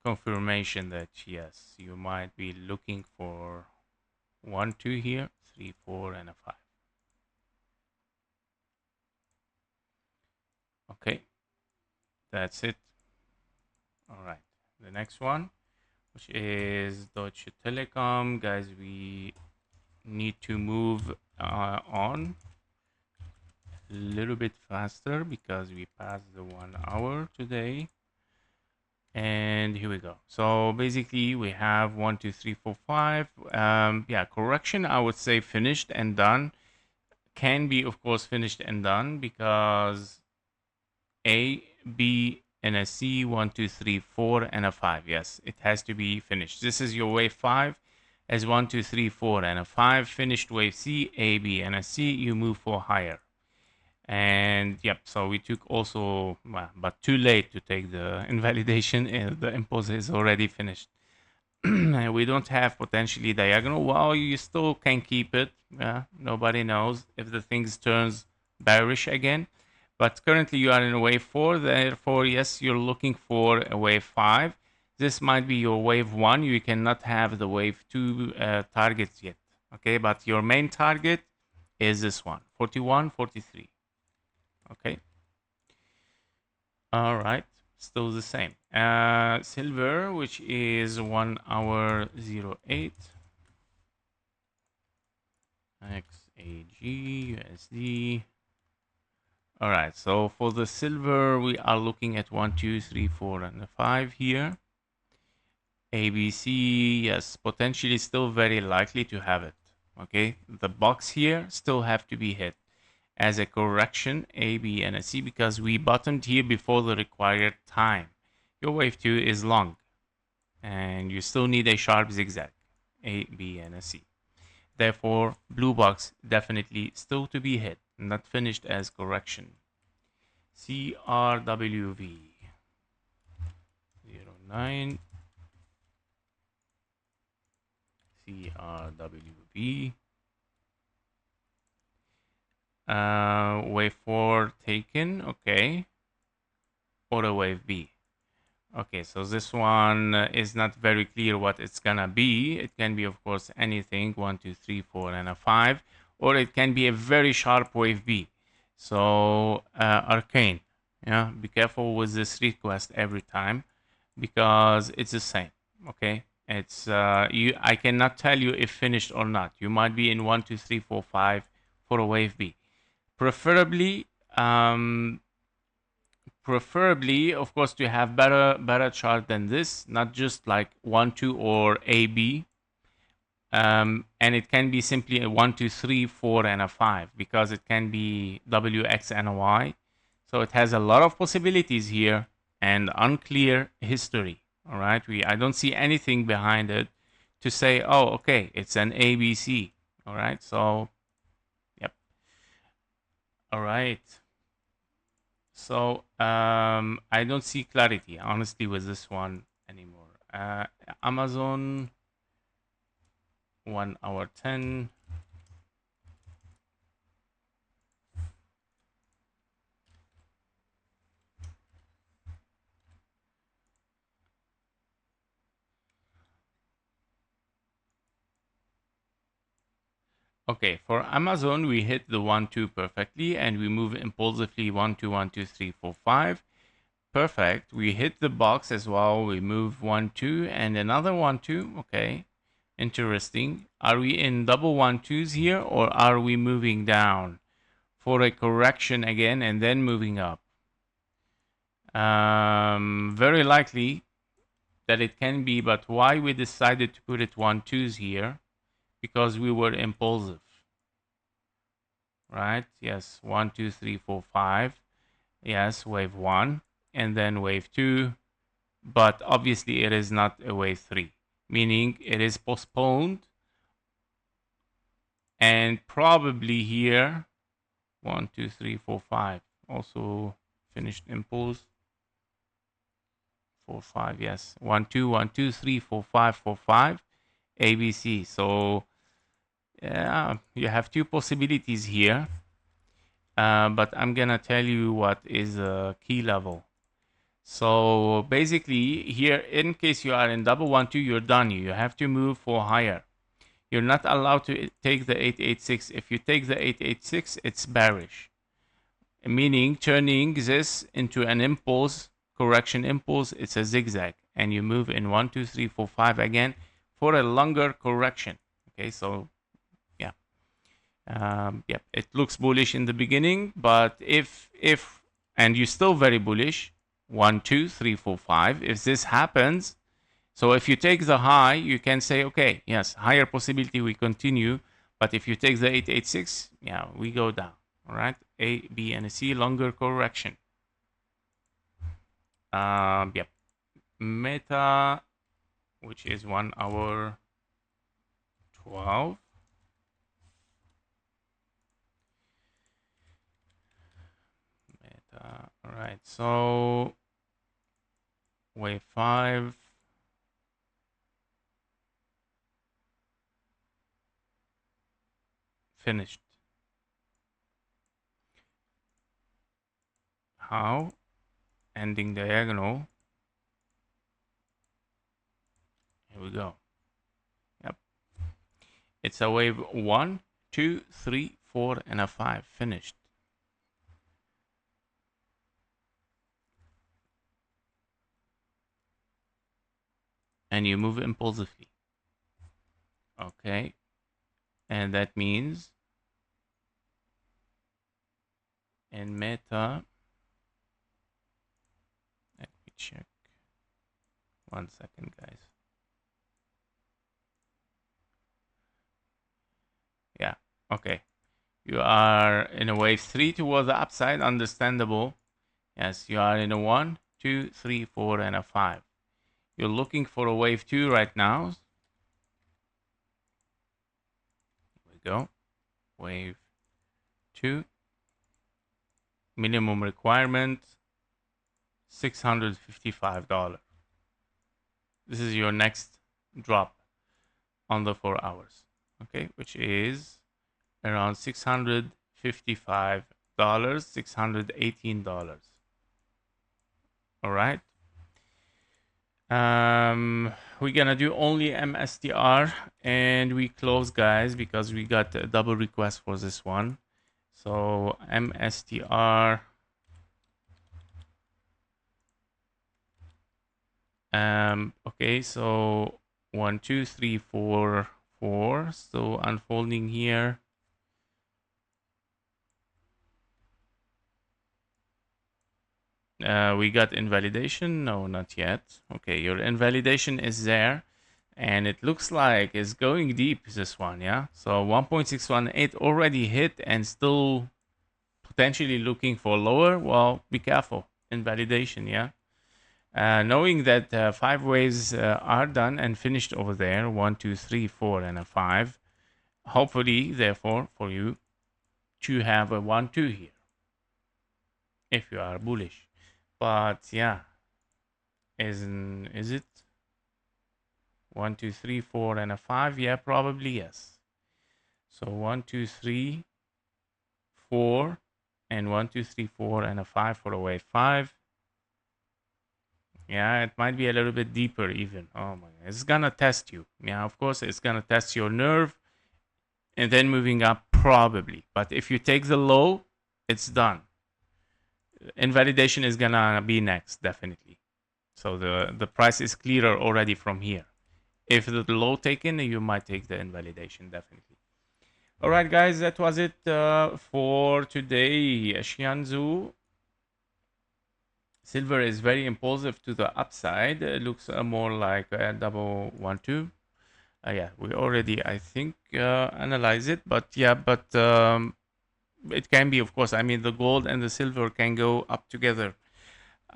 confirmation that yes, you might be looking for 1, 2 here, 3, 4 and a 5. Okay, that's it. All right, the next one, which is Deutsche Telekom. Guys, we need to move on a little bit faster because we passed the 1 hour today. And here we go. So basically we have 1, 2, 3, 4, 5. Yeah, correction, I would say finished and done. Can be, of course, finished and done because A, B, and a C, 1, 2, 3, 4, and a 5. Yes, it has to be finished. This is your wave 5 as 1, 2, 3, 4, and a 5. Finished wave C, A, B, and a C, you move for higher. And yep, so we took also, well, but too late to take the invalidation, and the impulse is already finished. We don't have potentially diagonal. Well, you still can keep it. Nobody knows if the things turns bearish again. But currently you are in wave 4. Therefore, yes, you're looking for a wave 5. This might be your wave 1. You cannot have the wave 2 targets yet. Okay, but your main target is this one, 41, 43. Okay. All right. Still the same. Silver, which is 1 hour 08. XAGUSD. All right. So for the silver, we are looking at 1, 2, 3, 4, and 5 here. ABC, yes, potentially still very likely to have it. Okay. The box here still have to be hit as a correction, A, B, and a C, because we bottomed here before the required time. Your wave 2 is long, and you still need a sharp zigzag, A, B, and a C. Therefore, blue box definitely still to be hit, not finished as correction. CRWV 09. CRWV. Wave 4 taken, okay. Or wave B. Okay, so this one is not very clear what it's gonna be. It can be, of course, anything, 1, 2, 3, 4, and a 5, or it can be a very sharp wave B. So arcane, yeah, be careful with this request every time because it's the same. Okay, it's I cannot tell you if finished or not. You might be in 1, 2, 3, 4, 5 for a wave B. Preferably preferably, of course, to have better chart than this, not just like 1 2 or AB. And it can be simply a 1 2 3 4 and a 5, because it can be W X and a Y. So it has a lot of possibilities here and unclear history. All right, I don't see anything behind it to say, oh, okay, it's an ABC. All right, so yep. All right. So I don't see clarity, honestly, with this one anymore. Amazon 1 hour 10. Okay, for Amazon, we hit the 1 2 perfectly, and we move impulsively 1 2 1 2 3 4 5. Perfect. We hit the box as well. We move 1 2 and another 1 2. Okay, interesting. Are we in double 1 2s here, or are we moving down for a correction again and then moving up? Very likely that it can be, but why we decided to put it 1 2s here? Because we were impulsive. Right? Yes, 1 2 3 4 5. Yes, wave 1 and then wave 2, but obviously it is not a wave 3, meaning it is postponed, and probably here 1 2 3 4 5 also finished impulse. 4 5, yes, 1 2 1 2 3 4 5 4 5 ABC. So yeah, you have two possibilities here. But I'm gonna tell you what is a key level. So basically here, in case you are in double 1 2, you're done. You have to move for higher. You're not allowed to take the 886. If you take the 886, it's bearish, meaning turning this into an impulse, correction impulse. It's a zigzag, and you move in 1 2 3 4 5 again for a longer correction. Okay, so yeah, it looks bullish in the beginning, but if and you're still very bullish, 1 2 3 4 5, if this happens, so if you take the high, you can say, okay, yes, higher possibility we continue, but if you take the 886, yeah, we go down. All right, A, B, and C, longer correction. Yep, Meta, which is 1 hour 12. All right, so wave 5. Finished. How? Ending diagonal. Here we go. Yep. It's a wave 1, 2, 3, 4, and a 5. Finished. And you move impulsively. Okay. And that means in Meta, let me check. 1 second, guys. Yeah. Okay. You are in a wave 3 towards the upside. Understandable. Yes, you are in a 1, 2, 3, 4, and a 5. You're looking for a wave 2 right now. Here we go. Wave 2. Minimum requirement $655. This is your next drop on the 4 hours, okay, which is around $655, $618. All right. We're gonna do only MSTR, and we close, guys, because we got a double request for this one. So MSTR. Okay, so 1 2 3 4 4. So unfolding here. We got invalidation. No, not yet. Okay, your invalidation is there, and it looks like it's going deep, this one. Yeah, so 1.618 already hit and still potentially looking for lower. Well, be careful. Invalidation. Yeah. Knowing that 5 waves are done and finished over there, 1, 2, 3, 4, and a 5. Hopefully, therefore, for you to have a 1, 2 here, if you are bullish. But yeah, is it 1, 2, 3, 4, and a 5? Yeah, probably yes. So 1, 2, 3, 4, and 1, 2, 3, 4, and a 5 for a wave 5. Yeah, it might be a little bit deeper even. Oh my God. It's gonna test you. Yeah, of course, it's gonna test your nerve and then moving up probably. But if you take the low, it's done. Invalidation is gonna be next, definitely. So the price is clearer already from here. If the low taken, you might take the invalidation, definitely. All right, guys, that was it for today. Xianzhu. Silver is very impulsive to the upside. It looks more like a double 1-2. Yeah, we already, I think, analyze it. But yeah, it can be, of course. I mean, the gold and the silver can go up together.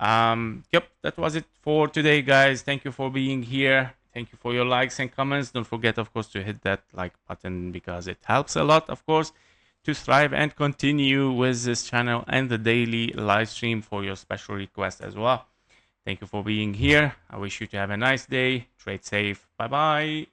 Yep, that was it for today, guys. Thank you for being here. Thank you for your likes and comments. Don't forget, of course, to hit that like button because it helps a lot, of course, to thrive and continue with this channel and the daily live stream for your special request as well. Thank you for being here. I wish you to have a nice day. Trade safe. Bye-bye.